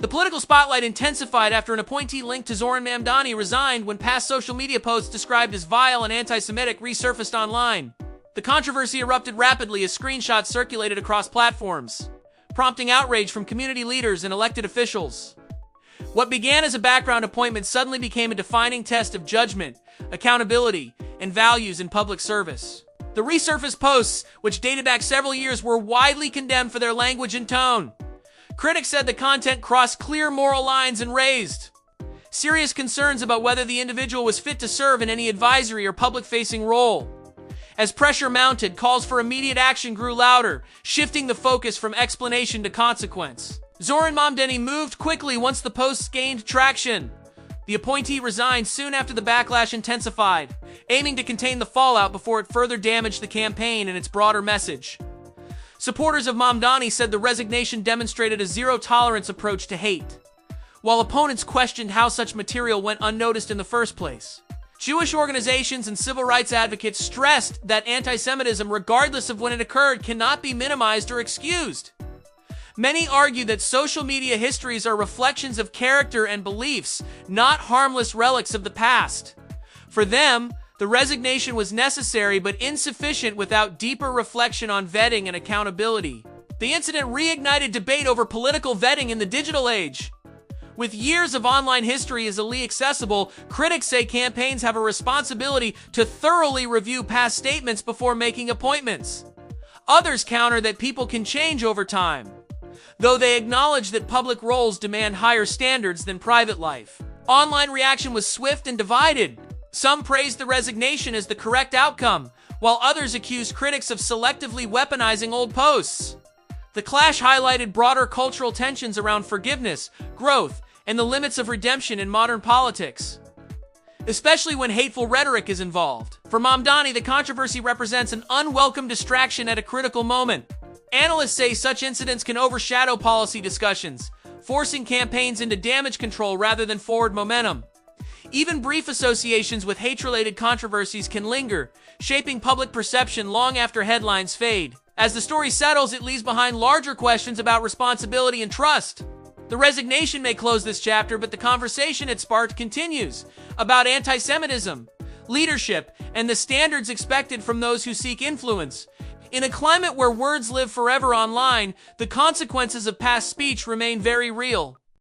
The political spotlight intensified after an appointee linked to Zohran Mamdani resigned when past social media posts described as vile and anti-Semitic resurfaced online. The controversy erupted rapidly as screenshots circulated across platforms, prompting outrage from community leaders and elected officials. What began as a background appointment suddenly became a defining test of judgment, accountability, and values in public service. The resurfaced posts, which dated back several years, were widely condemned for their language and tone. Critics said the content crossed clear moral lines and raised serious concerns about whether the individual was fit to serve in any advisory or public-facing role. As pressure mounted, calls for immediate action grew louder, shifting the focus from explanation to consequence. Zohran Mamdani moved quickly once the posts gained traction. The appointee resigned soon after the backlash intensified, aiming to contain the fallout before it further damaged the campaign and its broader message. Supporters of Mamdani said the resignation demonstrated a zero-tolerance approach to hate, while opponents questioned how such material went unnoticed in the first place. Jewish organizations and civil rights advocates stressed that anti-Semitism, regardless of when it occurred, cannot be minimized or excused. Many argue that social media histories are reflections of character and beliefs, not harmless relics of the past. For them, the resignation was necessary but insufficient without deeper reflection on vetting and accountability. The incident reignited debate over political vetting in the digital age. With years of online history easily accessible, critics say campaigns have a responsibility to thoroughly review past statements before making appointments. Others counter that people can change over time, though they acknowledge that public roles demand higher standards than private life. Online reaction was swift and divided. Some praised the resignation as the correct outcome, while others accused critics of selectively weaponizing old posts. The clash highlighted broader cultural tensions around forgiveness, growth, and the limits of redemption in modern politics, especially when hateful rhetoric is involved. For Mamdani, the controversy represents an unwelcome distraction at a critical moment. Analysts say such incidents can overshadow policy discussions, forcing campaigns into damage control rather than forward momentum. Even brief associations with hate-related controversies can linger, shaping public perception long after headlines fade. As the story settles, it leaves behind larger questions about responsibility and trust. The resignation may close this chapter, but the conversation it sparked continues about anti-Semitism, leadership, and the standards expected from those who seek influence. In a climate where words live forever online, the consequences of past speech remain very real.